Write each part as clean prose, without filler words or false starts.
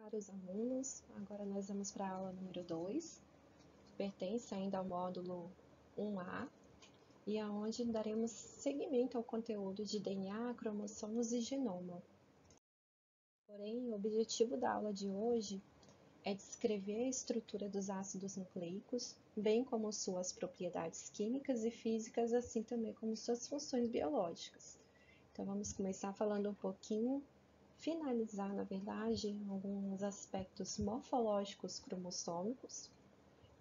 caros alunos, agora nós vamos para a aula número 2, que pertence ainda ao módulo 1A, e aonde daremos seguimento ao conteúdo de DNA, cromossomos e genoma. Porém, o objetivo da aula de hoje é descrever a estrutura dos ácidos nucleicos, bem como suas propriedades químicas e físicas, assim também como suas funções biológicas. Então, vamos começar falando um pouquinho, finalizar, na verdade, alguns aspectos morfológicos cromossômicos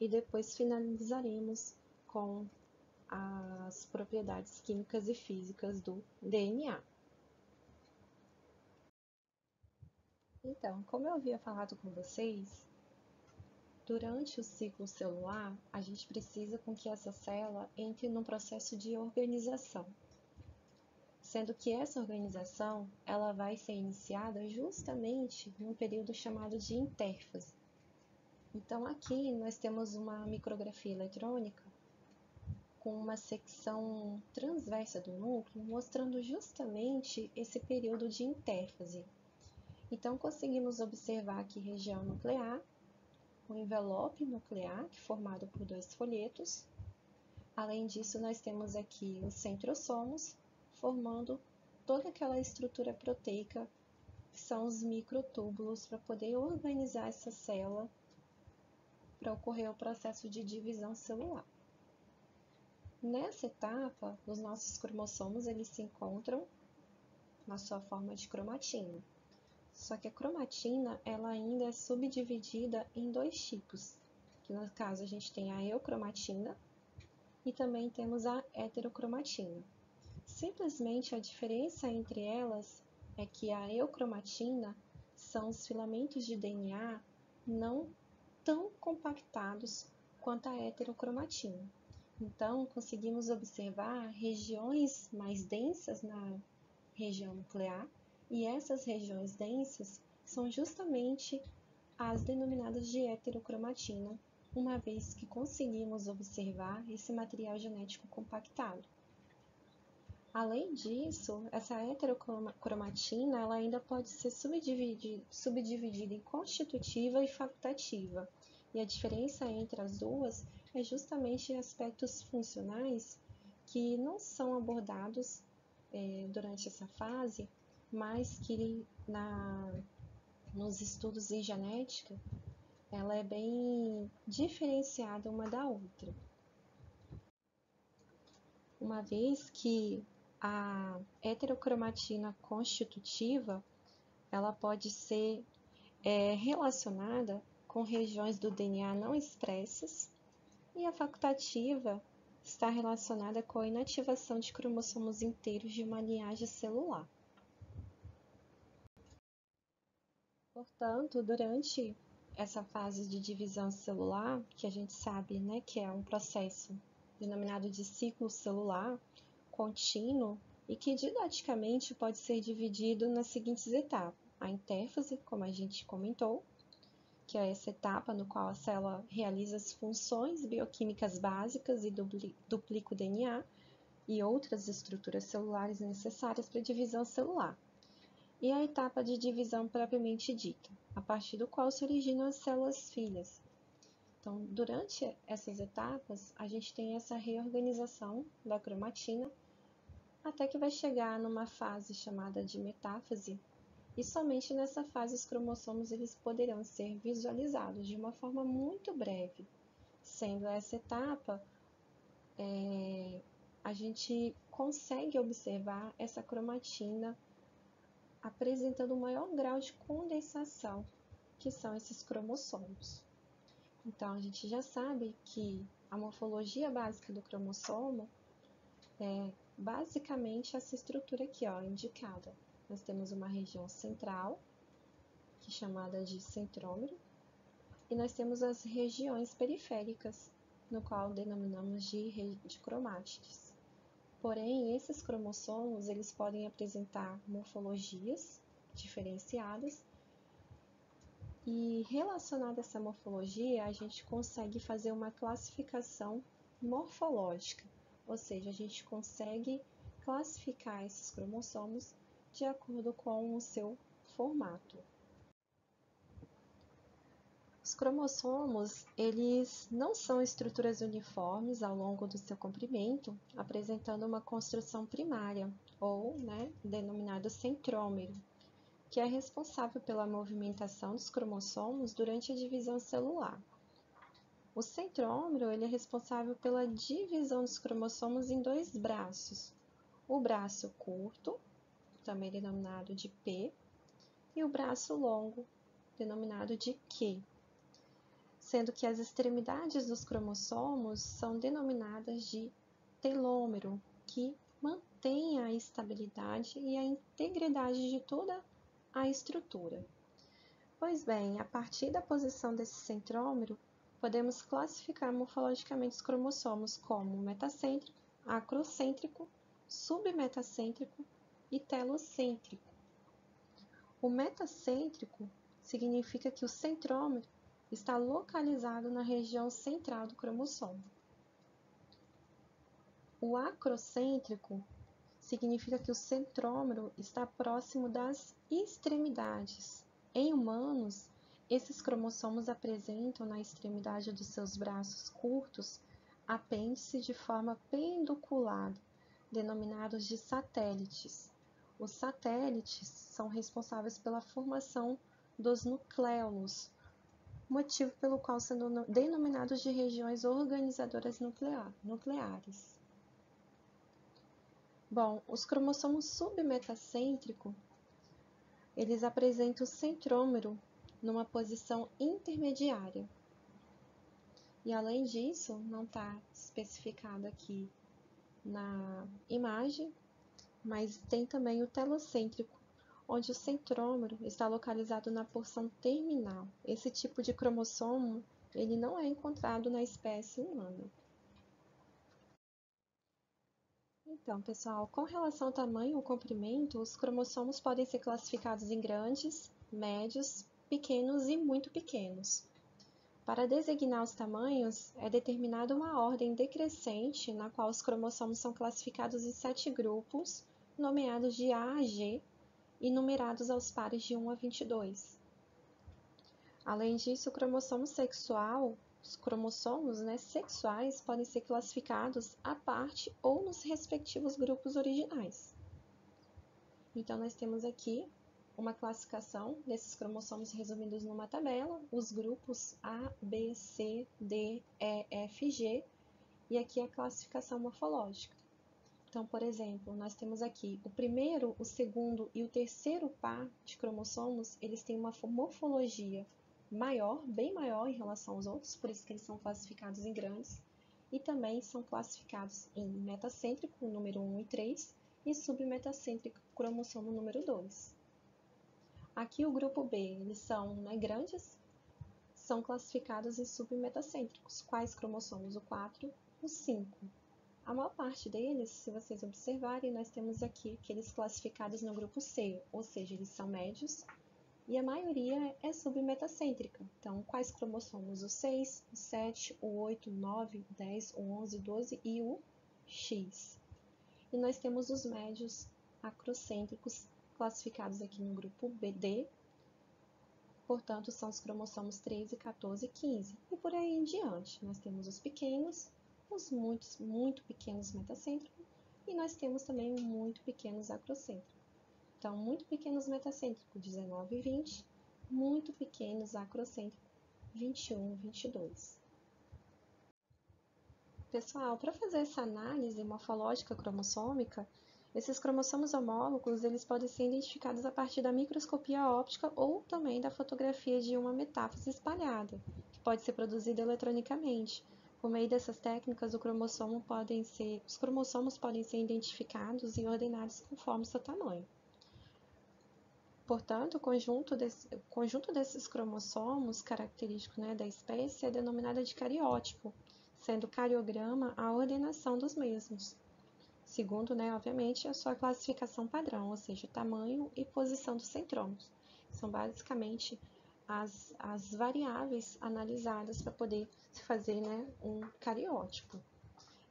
e depois finalizaremos com as propriedades químicas e físicas do DNA. Então, como eu havia falado com vocês, durante o ciclo celular, a gente precisa com que essa célula entre num processo de organização, sendo que essa organização ela vai ser iniciada justamente num período chamado de intérfase. Então, aqui nós temos uma micrografia eletrônica com uma secção transversa do núcleo, mostrando justamente esse período de intérfase. Então, conseguimos observar aqui região nuclear, o envelope nuclear, que é formado por 2 folhetos. Além disso, nós temos aqui os centrosomos, formando toda aquela estrutura proteica, que são os microtúbulos, para poder organizar essa célula, para ocorrer o processo de divisão celular. Nessa etapa, os nossos cromossomos eles se encontram na sua forma de cromatina. Só que a cromatina ela ainda é subdividida em 2 tipos, que no caso a gente tem a eucromatina e também temos a heterocromatina. Simplesmente a diferença entre elas é que a eucromatina são os filamentos de DNA não tão compactados quanto a heterocromatina. Então, conseguimos observar regiões mais densas na região nuclear, e essas regiões densas são justamente as denominadas de heterocromatina, uma vez que conseguimos observar esse material genético compactado. Além disso, essa heterocromatina ela ainda pode ser subdividida em constitutiva e facultativa, e a diferença entre as duas é justamente aspectos funcionais que não são abordados durante essa fase, mas que nos estudos em genética ela é bem diferenciada uma da outra. Uma vez que a heterocromatina constitutiva ela pode ser relacionada com regiões do DNA não expressas, e a facultativa está relacionada com a inativação de cromossomos inteiros de uma linhagem celular. Portanto, durante essa fase de divisão celular, que a gente sabe, né, que é um processo denominado de ciclo celular contínuo e que didaticamente pode ser dividido nas seguintes etapas: a intérfase, como a gente comentou, que é essa etapa no qual a célula realiza as funções bioquímicas básicas e duplica o DNA e outras estruturas celulares necessárias para a divisão celular. E a etapa de divisão propriamente dita, a partir do qual se originam as células filhas. Então, durante essas etapas, a gente tem essa reorganização da cromatina, até que vai chegar numa fase chamada de metáfase, e somente nessa fase os cromossomos eles poderão ser visualizados de uma forma muito breve. Sendo essa etapa, a gente consegue observar essa cromatina apresentando um maior grau de condensação, que são esses cromossomos. Então, a gente já sabe que a morfologia básica do cromossomo é basicamente essa estrutura aqui, ó, indicada. Nós temos uma região central, que é chamada de centrômero, e nós temos as regiões periféricas, no qual denominamos de cromátides. Porém, esses cromossomos eles podem apresentar morfologias diferenciadas, e relacionada a essa morfologia, a gente consegue fazer uma classificação morfológica, ou seja, a gente consegue classificar esses cromossomos de acordo com o seu formato. Os cromossomos, eles não são estruturas uniformes ao longo do seu comprimento, apresentando uma construção primária, ou, denominado centrômero, que é responsável pela movimentação dos cromossomos durante a divisão celular. O centrômero ele é responsável pela divisão dos cromossomos em dois braços, o braço curto, também denominado de P, e o braço longo, denominado de Q, sendo que as extremidades dos cromossomos são denominadas de telômero, que mantém a estabilidade e a integridade de toda a estrutura. Pois bem, a partir da posição desse centrômero, podemos classificar morfologicamente os cromossomos como metacêntrico, acrocêntrico, submetacêntrico e telocêntrico. O metacêntrico significa que o centrômero está localizado na região central do cromossomo. O acrocêntrico significa que o centrômero está próximo das extremidades. Em humanos, esses cromossomos apresentam na extremidade dos seus braços curtos apêndice de forma penduculada, denominados de satélites. Os satélites são responsáveis pela formação dos nucléolos, motivo pelo qual são denominados de regiões organizadoras nucleares. Bom, os cromossomos submetacêntricos, eles apresentam o centrômero numa posição intermediária. E além disso, não está especificado aqui na imagem, mas tem também o telocêntrico, onde o centrômero está localizado na porção terminal. Esse tipo de cromossomo, ele não é encontrado na espécie humana. Então, pessoal, com relação ao tamanho ou comprimento, os cromossomos podem ser classificados em grandes, médios, pequenos e muito pequenos. Para designar os tamanhos, é determinada uma ordem decrescente na qual os cromossomos são classificados em 7 grupos, nomeados de A a G e numerados aos pares de 1 a 22. Além disso, o cromossomo sexual, os cromossomos sexuais podem ser classificados à parte ou nos respectivos grupos originais. Então, nós temos aqui uma classificação desses cromossomos resumidos numa tabela, os grupos A, B, C, D, E, F, G, e aqui a classificação morfológica. Então, por exemplo, nós temos aqui o primeiro, o segundo e o terceiro par de cromossomos, eles têm uma morfologia maior, bem maior em relação aos outros, por isso que eles são classificados em grandes, e também são classificados em metacêntrico, número 1 e 3, e submetacêntrico, cromossomo número 2. Aqui o grupo B, eles são grandes, são classificados em submetacêntricos. Quais cromossomos? O 4, o 5. A maior parte deles, se vocês observarem, nós temos aqui aqueles classificados no grupo C, ou seja, eles são médios, e a maioria é submetacêntrica. Então, quais cromossomos? O 6, o 7, o 8, o 9, o 10, o 11, o 12 e o X. E nós temos os médios acrocêntricos, classificados aqui no grupo D, portanto, são os cromossomos 13, 14 e 15. E por aí em diante, nós temos os pequenos, os muito pequenos metacêntricos, e nós temos também os muito pequenos acrocêntricos. Então, muito pequenos metacêntricos, 19 e 20, muito pequenos acrocêntricos, 21 e 22. Pessoal, para fazer essa análise morfológica cromossômica, esses cromossomos homólogos eles podem ser identificados a partir da microscopia óptica ou também da fotografia de uma metáfise espalhada, que pode ser produzida eletronicamente. Por meio dessas técnicas, os cromossomos podem ser identificados e ordenados conforme seu tamanho. Portanto, o conjunto desses cromossomos característico da espécie é denominado de cariótipo, sendo cariograma a ordenação dos mesmos, segundo, obviamente, a sua classificação padrão, ou seja, tamanho e posição dos centrômeros. São basicamente as variáveis analisadas para poder se fazer um cariótipo.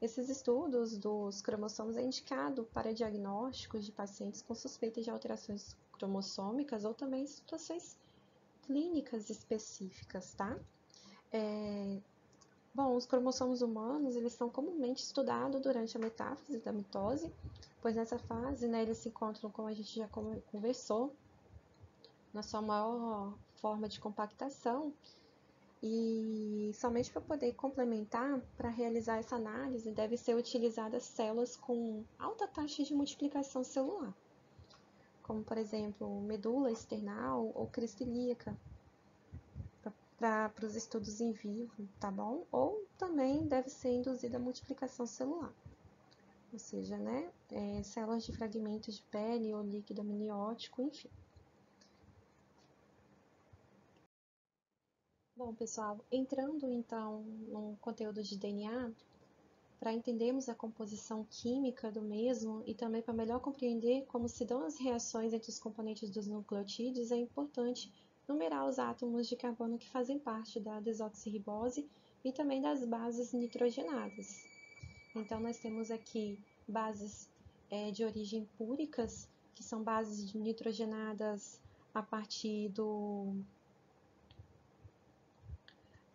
Esses estudos dos cromossomos é indicado para diagnósticos de pacientes com suspeita de alterações cromossômicas ou também situações clínicas específicas, tá? Bom, os cromossomos humanos, eles são comumente estudados durante a metáfase da mitose, pois nessa fase, né, eles se encontram, como a gente já conversou, na sua maior forma de compactação, e somente para poder complementar, para realizar essa análise, deve ser utilizadas células com alta taxa de multiplicação celular, como, por exemplo, medula external ou crista ilíaca, para os estudos em vivo, tá bom? Ou também deve ser induzida a multiplicação celular, ou seja, né, células de fragmentos de pele ou líquido amniótico, enfim. Bom, pessoal, entrando então no conteúdo de DNA, para entendermos a composição química do mesmo e também para melhor compreender como se dão as reações entre os componentes dos nucleotídeos, é importante numerar os átomos de carbono que fazem parte da desoxirribose e também das bases nitrogenadas. Então, nós temos aqui bases de origem púricas, que são bases nitrogenadas a partir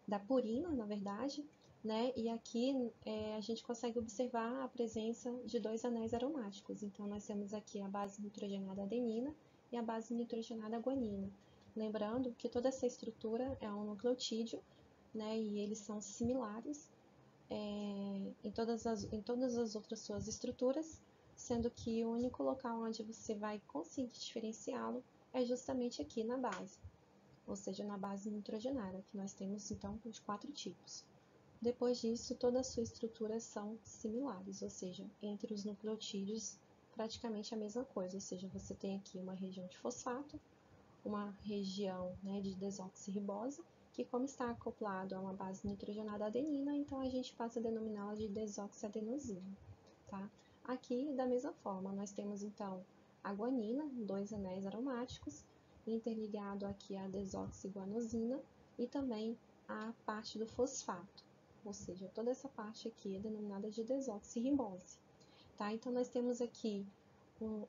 da purina, na verdade, né? E aqui a gente consegue observar a presença de dois anéis aromáticos. Então, nós temos aqui a base nitrogenada adenina e a base nitrogenada guanina. Lembrando que toda essa estrutura é um nucleotídeo, né? E eles são similares em todas as outras suas estruturas, sendo que o único local onde você vai conseguir diferenciá-lo é justamente aqui na base, ou seja, na base nitrogenada, que nós temos então de 4 tipos. Depois disso, toda a sua estrutura são similares, ou seja, entre os nucleotídeos praticamente a mesma coisa, ou seja, você tem aqui uma região de fosfato, uma região, né, de desoxirribose, que como está acoplado a uma base nitrogenada adenina, então a gente passa a denominá-la de desoxiadenosina, tá? Aqui, da mesma forma, nós temos então a guanina, dois anéis aromáticos, interligado aqui à desoxiguanosina e também a parte do fosfato, ou seja, toda essa parte aqui é denominada de desoxirribose, tá? Então, nós temos aqui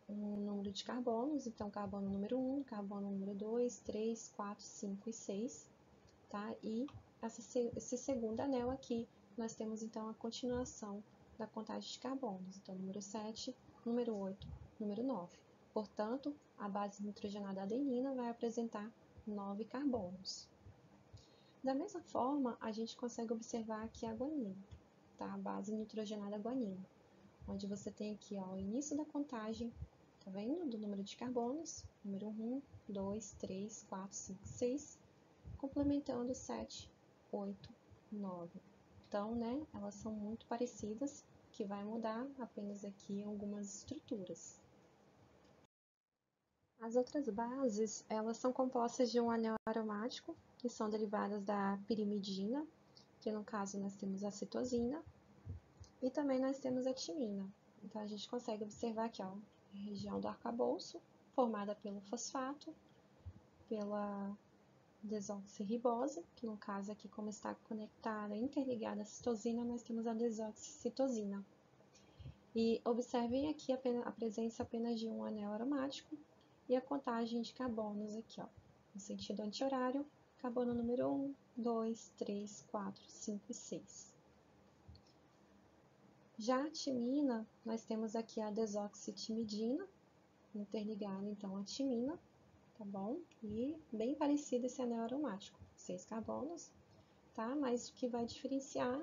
um número de carbonos, então carbono número 1, carbono número 2, 3, 4, 5 e 6, tá? E esse segundo anel aqui, nós temos então a continuação da contagem de carbonos, então número 7, número 8, número 9. Portanto, a base nitrogenada adenina vai apresentar 9 carbonos. Da mesma forma, a gente consegue observar aqui a guanina, tá? A base nitrogenada guanina, onde você tem aqui ó, o início da contagem, tá vendo? Do número de carbonos, número 1, 2, 3, 4, 5, 6, complementando 7, 8, 9. Então, né, elas são muito parecidas, que vai mudar apenas aqui algumas estruturas. As outras bases, elas são compostas de um anel aromático, que são derivadas da pirimidina, que no caso nós temos a citosina, e também nós temos a timina. Então, a gente consegue observar aqui, ó, a região do arcabouço, formada pelo fosfato, pela desoxirribose, que no caso aqui, como está conectada, interligada à citosina, nós temos a desoxicitosina. E observem aqui a presença apenas de um anel aromático e a contagem de carbonos aqui, ó, no sentido anti-horário, carbono número 1, 2, 3, 4, 5 e 6. Já a timina, nós temos aqui a desoxitimidina, interligada então à timina, tá bom? E bem parecido esse anel aromático, 6 carbonos, tá? Mas o que vai diferenciar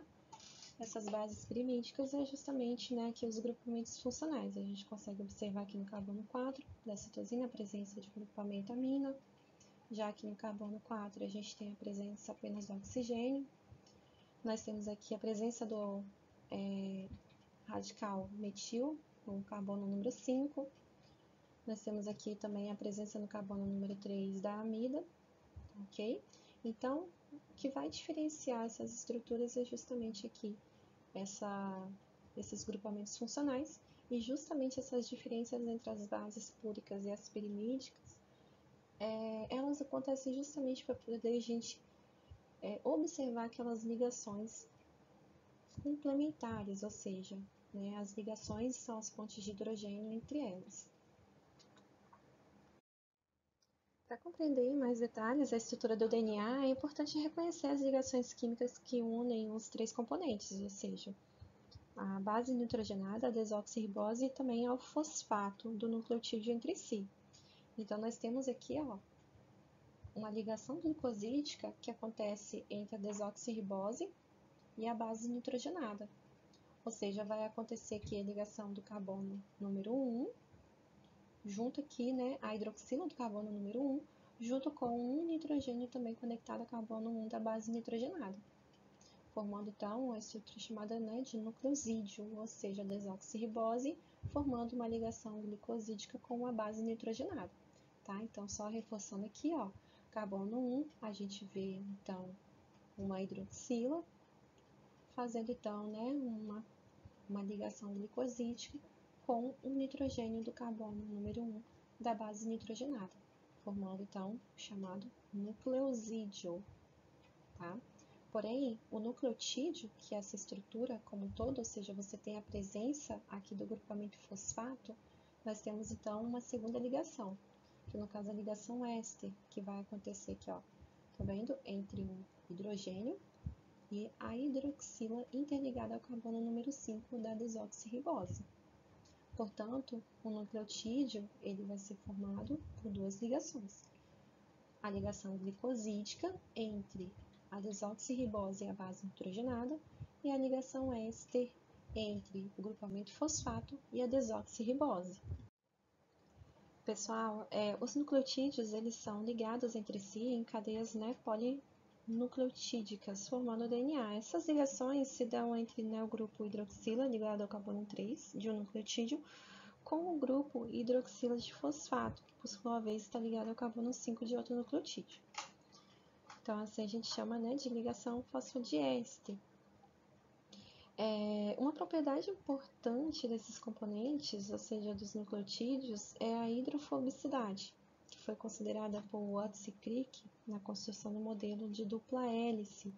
essas bases pirimídicas é justamente, né, que os grupamentos funcionais. A gente consegue observar aqui no carbono 4 da citosina a presença de grupamento amina, já que no carbono 4 a gente tem a presença apenas do oxigênio. Nós temos aqui a presença do radical metil, com carbono número 5. Nós temos aqui também a presença no carbono número 3 da amida, ok? Então, o que vai diferenciar essas estruturas é justamente aqui esses grupamentos funcionais e justamente essas diferenças entre as bases púricas e as pirimídicas, elas acontecem justamente para poder a gente observar aquelas ligações complementares, ou seja, né, as ligações são as pontes de hidrogênio entre elas. Para compreender em mais detalhes a estrutura do DNA, é importante reconhecer as ligações químicas que unem os três componentes, ou seja, a base nitrogenada, a desoxirribose e também ao fosfato do nucleotídeo entre si. Então, nós temos aqui uma ligação glicosídica que acontece entre a desoxirribose e a base nitrogenada. Ou seja, vai acontecer aqui a ligação do carbono número 1, junto aqui, né, a hidroxila do carbono número 1, junto com um nitrogênio também conectado a carbono 1 da base nitrogenada, formando então a estrutura chamada, né, de nucleosídeo, ou seja, a desoxirribose, formando uma ligação glicosídica com a base nitrogenada. Tá? Então, só reforçando aqui, ó, carbono 1, a gente vê então uma hidroxila, fazendo então, né, uma ligação glicosídica com o nitrogênio do carbono número 1 da base nitrogenada, formando então o chamado nucleosídeo. Tá? Porém, o nucleotídeo, que é essa estrutura como um todo, ou seja, você tem a presença aqui do grupamento fosfato, nós temos então uma segunda ligação, que no caso é a ligação éster, que vai acontecer aqui, ó, tá vendo? Entre o hidrogênio e a hidroxila interligada ao carbono número 5 da desoxirribose. Portanto, o nucleotídeo ele vai ser formado por duas ligações. A ligação glicosídica entre a desoxirribose e a base nitrogenada e a ligação éster entre o grupamento fosfato e a desoxirribose. Pessoal, os nucleotídeos eles são ligados entre si em cadeias, né, polinucleotídicas, formando o DNA. Essas ligações se dão entre, né, o grupo hidroxila ligado ao carbono 3 de um nucleotídeo com o grupo hidroxila de fosfato, que por sua vez está ligado ao carbono 5 de outro nucleotídeo. Então, assim a gente chama, né, de ligação fosfodiéster. Uma propriedade importante desses componentes, ou seja, dos nucleotídeos, é a hidrofobicidade, que foi considerada por Watts e Crick na construção do modelo de dupla hélice,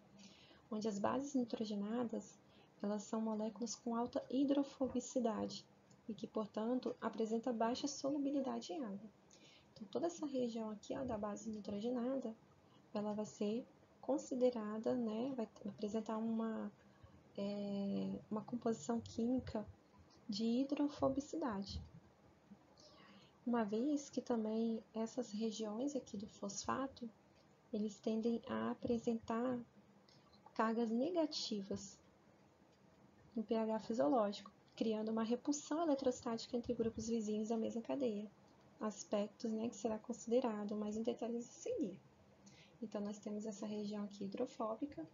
onde as bases nitrogenadas elas são moléculas com alta hidrofobicidade e que, portanto, apresenta baixa solubilidade em água. Então, toda essa região aqui, ó, da base nitrogenada, ela vai ser considerada, né, vai apresentar uma composição química de hidrofobicidade. Uma vez que também essas regiões aqui do fosfato, eles tendem a apresentar cargas negativas no pH fisiológico, criando uma repulsão eletrostática entre grupos vizinhos da mesma cadeia. Aspectos, né, que será considerado mais em detalhes a seguir. Então, nós temos essa região aqui hidrofóbica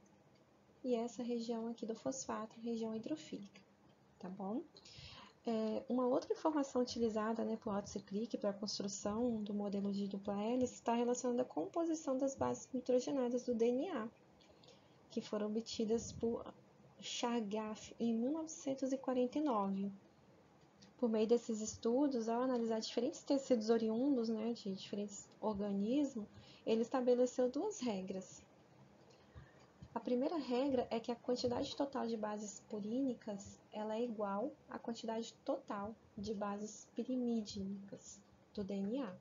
e essa região aqui do fosfato, região hidrofílica, tá bom? Uma outra informação utilizada, né, por Watts e Crick para a construção do modelo de dupla hélice está relacionada à composição das bases nitrogenadas do DNA, que foram obtidas por Chargaff em 1949. Por meio desses estudos, ao analisar diferentes tecidos oriundos, né, de diferentes organismos, ele estabeleceu duas regras. A primeira regra é que a quantidade total de bases purínicas ela é igual à quantidade total de bases pirimidínicas do DNA.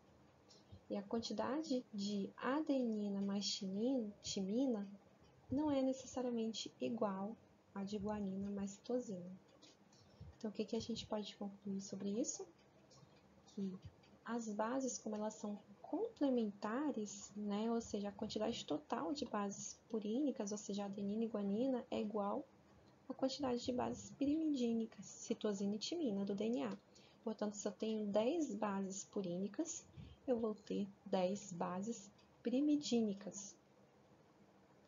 E a quantidade de adenina mais timina não é necessariamente igual à de guanina mais citosina. Então, o que a gente pode concluir sobre isso? Que as bases, como elas são complementares, né, ou seja, a quantidade total de bases purínicas, ou seja, adenina e guanina, é igual à quantidade de bases pirimidínicas, citosina e timina do DNA. Portanto, se eu tenho 10 bases purínicas, eu vou ter 10 bases pirimidínicas,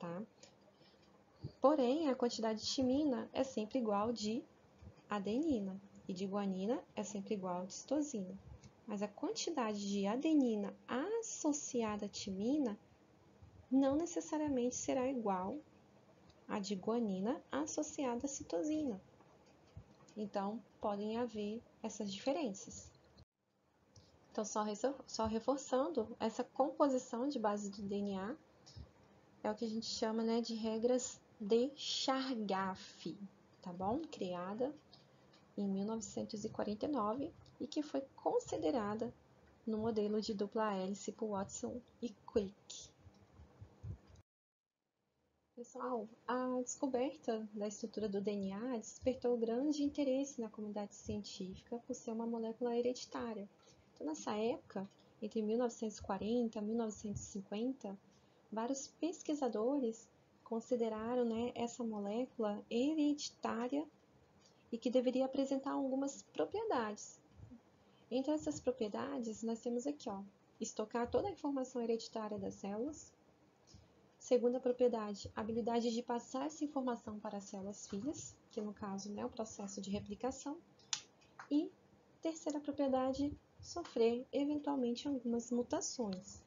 tá? Porém, a quantidade de timina é sempre igual de adenina e de guanina é sempre igual de citosina. Mas a quantidade de adenina associada à timina não necessariamente será igual à de guanina associada à citosina. Então, podem haver essas diferenças. Então, só reforçando, essa composição de base do DNA é o que a gente chama, né, de regras de Chargaff, tá bom? Criada em 1949 e que foi considerada, no modelo de dupla hélice por Watson e Crick. Pessoal, a descoberta da estrutura do DNA despertou grande interesse na comunidade científica por ser uma molécula hereditária. Então, nessa época, entre 1940 e 1950, vários pesquisadores consideraram, né, essa molécula hereditária e que deveria apresentar algumas propriedades. Entre essas propriedades, nós temos aqui, estocar toda a informação hereditária das células. Segunda propriedade, a habilidade de passar essa informação para as células filhas, que no caso é o processo de replicação. E terceira propriedade, sofrer eventualmente algumas mutações.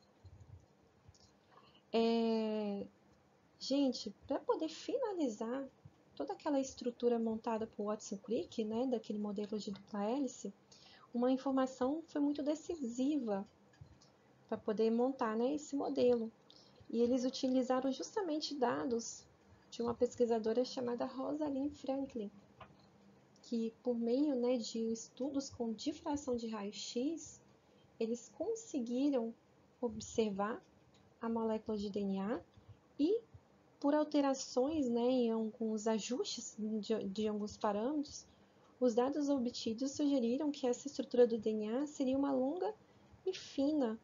Gente, para poder finalizar toda aquela estrutura montada por Watson Crick, né, daquele modelo de dupla hélice, uma informação foi muito decisiva para poder montar, né, esse modelo. E eles utilizaram justamente dados de uma pesquisadora chamada Rosalind Franklin, que por meio, né, de estudos com difração de raio-x, eles conseguiram observar a molécula de DNA e, por alterações, né, em alguns ajustes de alguns parâmetros, os dados obtidos sugeriram que essa estrutura do DNA seria uma longa e fina,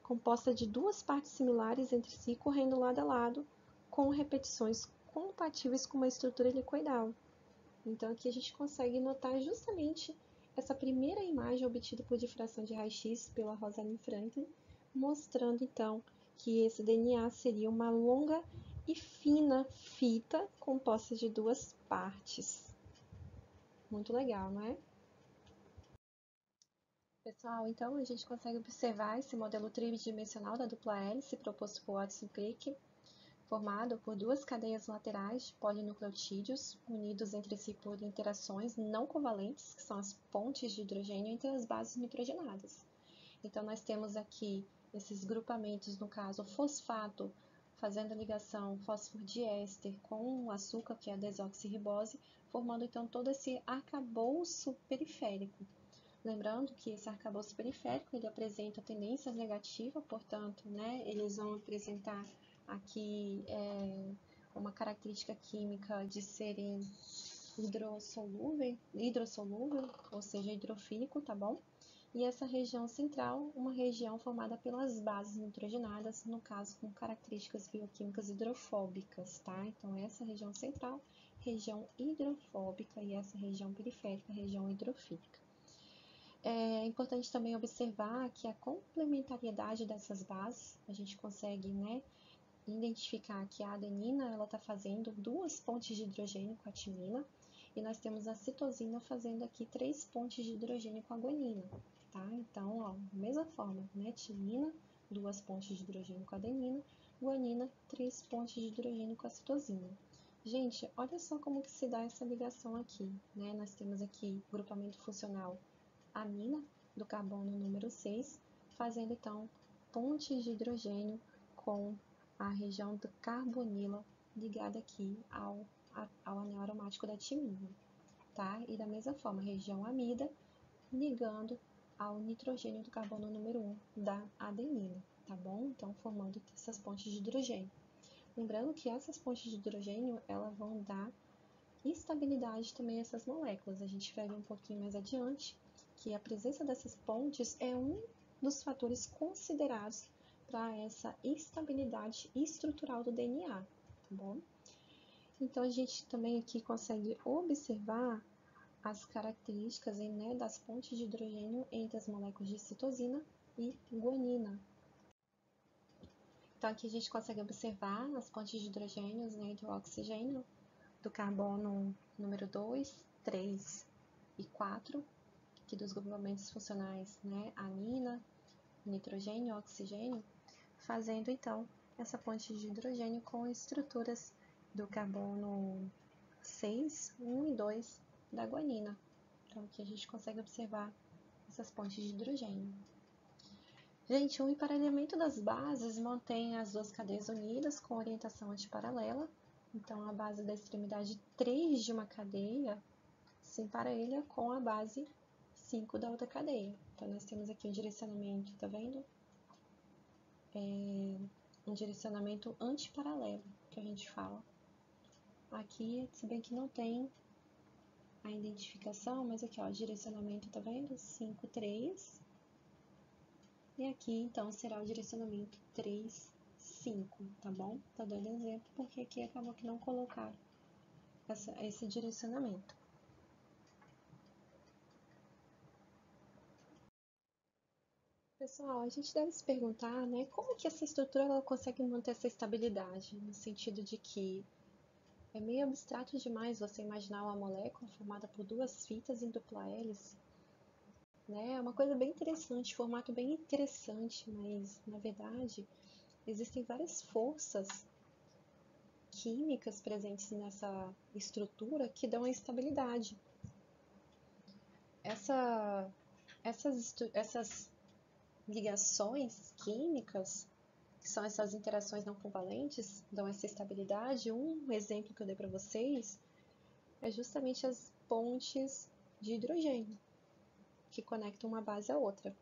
composta de duas partes similares entre si, correndo lado a lado, com repetições compatíveis com uma estrutura helicoidal. Então, aqui a gente consegue notar justamente essa primeira imagem obtida por difração de raio-x pela Rosalind Franklin, mostrando, então, que esse DNA seria uma longa e fina fita composta de duas partes. Muito legal, não é? Pessoal, então a gente consegue observar esse modelo tridimensional da dupla hélice proposto por Watson Crick, formado por duas cadeias laterais de polinucleotídeos unidos entre si por interações não covalentes, que são as pontes de hidrogênio entre as bases nitrogenadas. Então, nós temos aqui esses grupamentos, no caso, fosfato, fazendo a ligação fosfodiéster com o açúcar, que é a desoxirribose, formando então todo esse arcabouço periférico. Lembrando que esse arcabouço periférico ele apresenta tendências negativas, portanto, né, eles vão apresentar aqui uma característica química de serem hidrossolúvel, ou seja, hidrofílico, tá bom? E essa região central, uma região formada pelas bases nitrogenadas, no caso com características bioquímicas hidrofóbicas, tá? Então, essa região central, região hidrofóbica, e essa região periférica, região hidrofílica. É importante também observar que a complementariedade dessas bases, a gente consegue, né, identificar que a adenina ela está fazendo duas pontes de hidrogênio com a timina, e nós temos a citosina fazendo aqui 3 pontes de hidrogênio com a guanina, tá? Então, ó, mesma forma, né, timina, 2 pontes de hidrogênio com a adenina, guanina, 3 pontes de hidrogênio com a citosina. Gente, olha só como que se dá essa ligação aqui, né? Nós temos aqui grupamento funcional amina do carbono número 6, fazendo então pontes de hidrogênio com a região do carbonila ligada aqui ao anel aromático da timina, tá? E da mesma forma, a região amida ligando ao nitrogênio do carbono número 1 da adenina, tá bom? Então, formando essas pontes de hidrogênio. Lembrando que essas pontes de hidrogênio, elas vão dar estabilidade também a essas moléculas. A gente vai ver um pouquinho mais adiante que a presença dessas pontes é um dos fatores considerados para essa estabilidade estrutural do DNA, tá bom? Então, a gente também aqui consegue observar as características, né, das pontes de hidrogênio entre as moléculas de citosina e guanina. Então, aqui a gente consegue observar as pontes de hidrogênio, né, entre o oxigênio do carbono número 2, 3 e 4, aqui dos grupamentos funcionais, né, amina, nitrogênio, oxigênio, fazendo então essa ponte de hidrogênio com estruturas do carbono 6, 1 e 2 da guanina. Então aqui a gente consegue observar essas pontes de hidrogênio. Gente, o emparelhamento das bases mantém as duas cadeias unidas com orientação antiparalela. Então a base da extremidade 3 de uma cadeia se emparelha com a base 5 da outra cadeia. Então, nós temos aqui um direcionamento, tá vendo? Um direcionamento antiparalelo, que a gente fala. Aqui, se bem que não tem a identificação, mas aqui, ó, direcionamento, tá vendo? 5, 3. E aqui, então, será o direcionamento 3, 5, tá bom? Tá dando exemplo, porque aqui acabou que não colocaram esse direcionamento. Pessoal, a gente deve se perguntar, né, como que essa estrutura ela consegue manter essa estabilidade, no sentido de que é meio abstrato demais você imaginar uma molécula formada por duas fitas em dupla hélice, né? É uma coisa bem interessante, formato bem interessante, mas na verdade existem várias forças químicas presentes nessa estrutura que dão a estabilidade. Essas ligações químicas, que são essas interações não covalentes, dão essa estabilidade. Um exemplo que eu dei para vocês é justamente as pontes de hidrogênio, que conectam uma base à outra.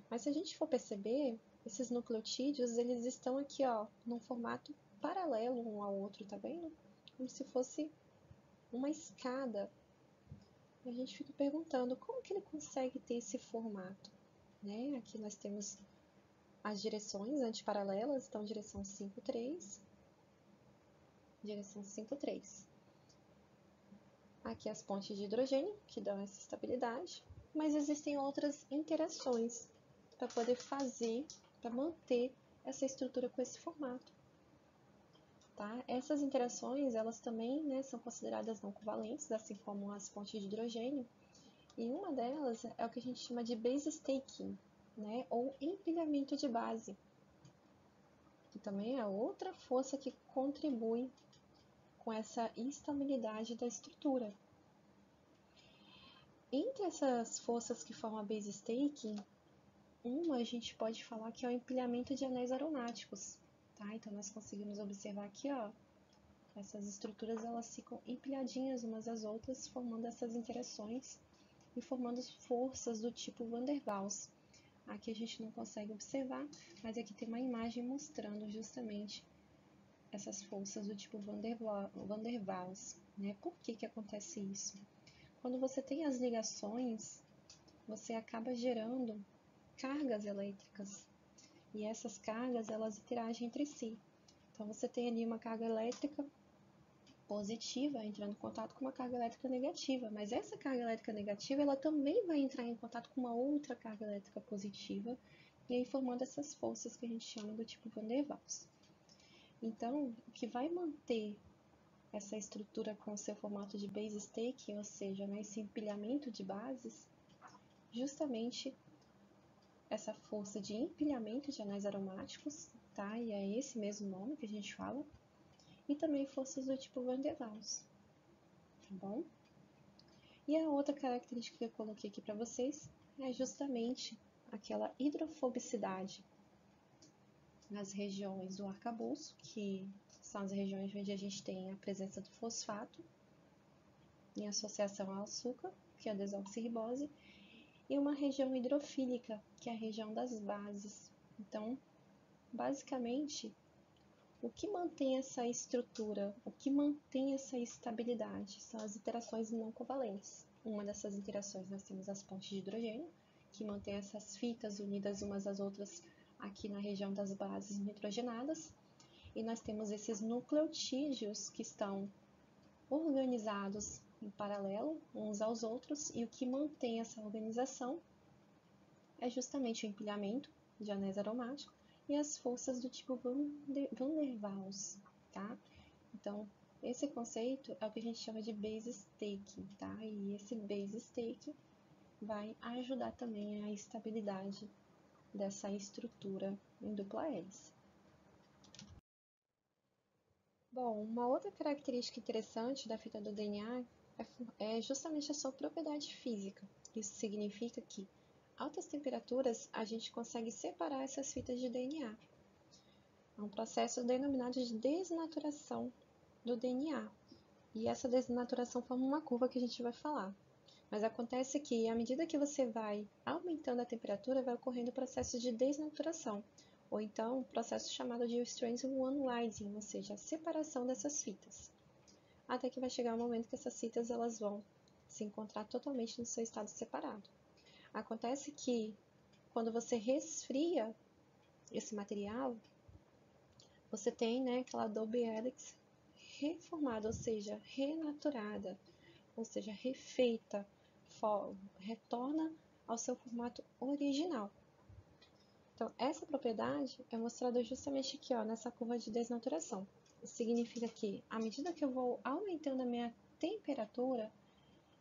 Mas se a gente for perceber, esses nucleotídeos, eles estão aqui, ó, num formato paralelo um ao outro, tá vendo? Como se fosse uma escada. E a gente fica perguntando como que ele consegue ter esse formato, né? Aqui nós temos as direções antiparalelas, então direção 5, 3, direção 5, 3. Aqui as pontes de hidrogênio, que dão essa estabilidade, mas existem outras interações para poder fazer, para manter essa estrutura com esse formato. Tá? Essas interações, elas também, né, são consideradas não covalentes, assim como as pontes de hidrogênio, e uma delas é o que a gente chama de base staking, né, ou empilhamento de base, que também é outra força que contribui com essa instabilidade da estrutura. Entre essas forças que formam a base staking, uma a gente pode falar que é o empilhamento de anéis aromáticos, tá? Então nós conseguimos observar aqui, ó, essas estruturas elas ficam empilhadinhas umas às outras, formando essas interações e formando forças do tipo Van der Waals. Aqui a gente não consegue observar, mas aqui tem uma imagem mostrando justamente essas forças do tipo Van der Waals, né? Por que que acontece isso? Quando você tem as ligações, você acaba gerando cargas elétricas, e essas cargas elas interagem entre si. Então você tem ali uma carga elétrica positiva entrando em contato com uma carga elétrica negativa, mas essa carga elétrica negativa ela também vai entrar em contato com uma outra carga elétrica positiva, e aí formando essas forças que a gente chama do tipo Van der Waals. Então, o que vai manter essa estrutura com o seu formato de base staking, ou seja, né, esse empilhamento de bases, justamente essa força de empilhamento de anéis aromáticos, tá? E é esse mesmo nome que a gente fala, e também forças do tipo Van der Waals, tá bom? E a outra característica que eu coloquei aqui para vocês é justamente aquela hidrofobicidade nas regiões do arcabouço, que são as regiões onde a gente tem a presença do fosfato em associação ao açúcar, que é a desoxirribose, e uma região hidrofílica, que é a região das bases. Então, basicamente, o que mantém essa estrutura, o que mantém essa estabilidade são as interações não covalentes. Uma dessas interações nós temos as pontes de hidrogênio, que mantém essas fitas unidas umas às outras aqui na região das bases nitrogenadas, e nós temos esses nucleotídeos que estão organizados em paralelo uns aos outros, e o que mantém essa organização é justamente o empilhamento de anéis aromáticos e as forças do tipo Van der Waals, tá? Então, esse conceito é o que a gente chama de base staking, tá? E esse base staking vai ajudar também a estabilidade dessa estrutura em dupla hélice. Bom, uma outra característica interessante da fita do DNA é justamente a sua propriedade física. Isso significa que, a altas temperaturas, a gente consegue separar essas fitas de DNA. É um processo denominado de desnaturação do DNA. E essa desnaturação forma uma curva que a gente vai falar. Mas acontece que, à medida que você vai aumentando a temperatura, vai ocorrendo o processo de desnaturação, ou então o processo chamado de strand unwinding, ou seja, a separação dessas fitas. Até que vai chegar um momento que essas fitas elas vão se encontrar totalmente no seu estado separado. Acontece que, quando você resfria esse material, você tem, né, aquela double helix reformada, ou seja, renaturada, ou seja, refeita, retorna ao seu formato original. Então, essa propriedade é mostrada justamente aqui, ó, nessa curva de desnaturação. Isso significa que, à medida que eu vou aumentando a minha temperatura,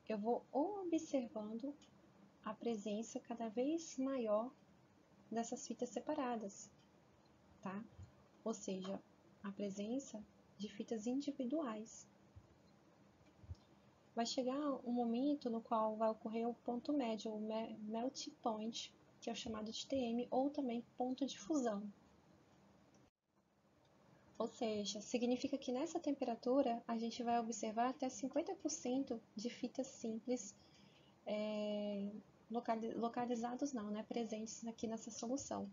eu vou observando a presença cada vez maior dessas fitas separadas, tá? Ou seja, a presença de fitas individuais. Vai chegar um momento no qual vai ocorrer o ponto médio, o melting point, que é o chamado de TM, ou também ponto de fusão. Ou seja, significa que nessa temperatura a gente vai observar até 50% de fitas simples localizados não, né, presentes aqui nessa solução.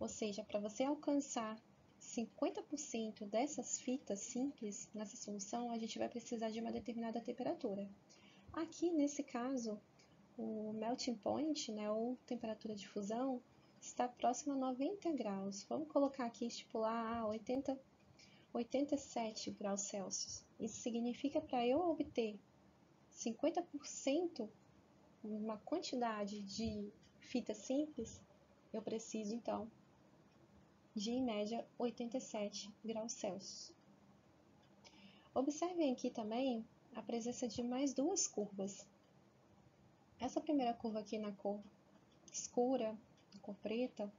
Ou seja, para você alcançar 50% dessas fitas simples nessa solução, a gente vai precisar de uma determinada temperatura. Aqui, nesse caso, o melting point, né, ou temperatura de fusão, está próximo a 90 graus. Vamos colocar aqui, estipular 87 graus Celsius. Isso significa para eu obter 50%, uma quantidade de fita simples, eu preciso, então, de, em média, 87 graus Celsius. Observem aqui também a presença de mais duas curvas. Essa primeira curva aqui na cor escura, na cor preta,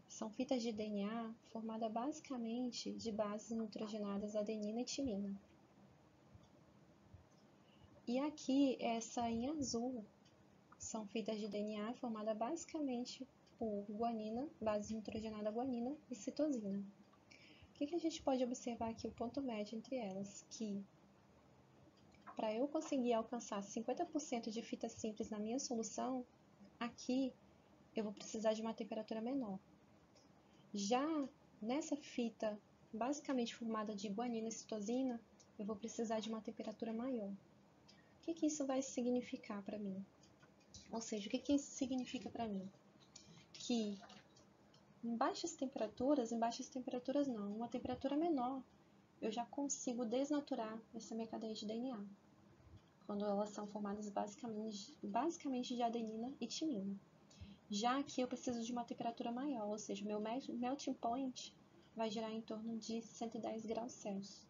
são fitas de DNA formadas basicamente de bases nitrogenadas adenina e timina. E aqui, essa em azul, são fitas de DNA formadas basicamente por guanina, base nitrogenada guanina e citosina. O que a gente pode observar aqui, o ponto médio entre elas? Que para eu conseguir alcançar 50% de fita simples na minha solução, aqui eu vou precisar de uma temperatura menor. Já nessa fita basicamente formada de guanina e citosina, eu vou precisar de uma temperatura maior. O que isso vai significar para mim? Ou seja, o que isso significa para mim? Que em baixas temperaturas não, uma temperatura menor, eu já consigo desnaturar essa minha cadeia de DNA, quando elas são formadas basicamente de adenina e timina. Já aqui eu preciso de uma temperatura maior, ou seja, meu melting point vai girar em torno de 110 graus Celsius.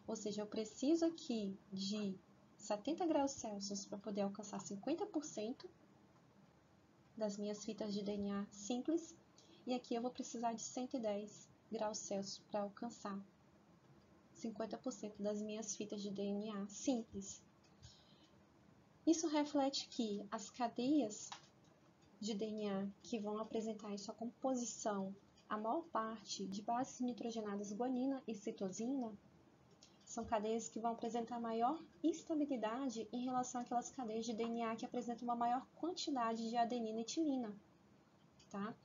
Ou seja, eu preciso aqui de 70 graus Celsius para poder alcançar 50% das minhas fitas de DNA simples, e aqui eu vou precisar de 110 graus Celsius para alcançar 50% das minhas fitas de DNA simples. Isso reflete que as cadeias de DNA que vão apresentar em sua composição a maior parte de bases nitrogenadas guanina e citosina são cadeias que vão apresentar maior estabilidade em relação àquelas cadeias de DNA que apresentam uma maior quantidade de adenina e timina, tá?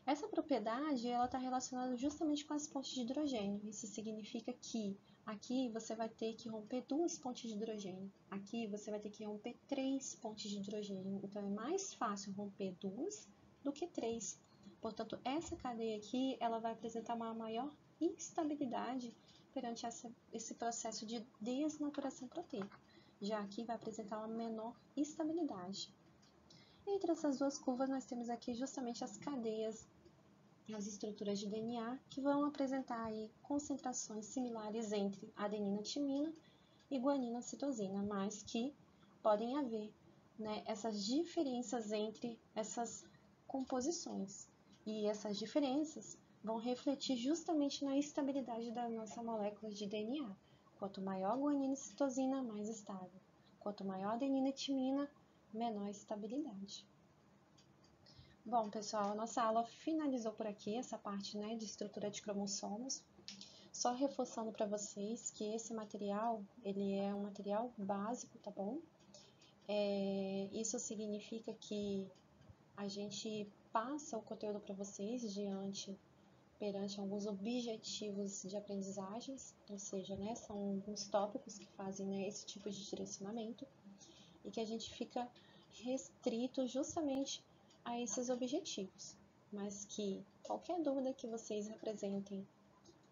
Essa propriedade está relacionada justamente com as pontes de hidrogênio. Isso significa que aqui você vai ter que romper 2 pontes de hidrogênio. Aqui você vai ter que romper 3 pontes de hidrogênio. Então, é mais fácil romper 2 do que 3. Portanto, essa cadeia aqui ela vai apresentar uma maior instabilidade perante esse processo de desnaturação proteica. Já aqui vai apresentar uma menor estabilidade. Entre essas duas curvas, nós temos aqui justamente as cadeias, as estruturas de DNA, que vão apresentar aí concentrações similares entre adenina-timina e guanina-citosina, mas que podem haver, né, essas diferenças entre essas composições. E essas diferenças vão refletir justamente na estabilidade da nossa molécula de DNA. Quanto maior a guanina e citosina, mais estável. Quanto maior a adenina e timina, menor a estabilidade. Bom, pessoal, a nossa aula finalizou por aqui, essa parte, né, de estrutura de cromossomos. Só reforçando para vocês que esse material, ele é um material básico, tá bom? Isso significa que a gente passa o conteúdo para vocês perante alguns objetivos de aprendizagens, ou seja, né, são alguns tópicos que fazem, né, esse tipo de direcionamento, e que a gente fica restrito justamente a esses objetivos, mas que qualquer dúvida que vocês apresentem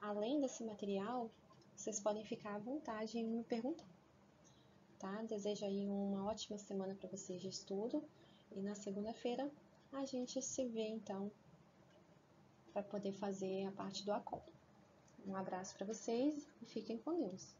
além desse material, vocês podem ficar à vontade em me perguntar, tá? Desejo aí uma ótima semana para vocês de estudo, e na segunda-feira a gente se vê então para poder fazer a parte do acompanhamento. Um abraço para vocês e fiquem com Deus.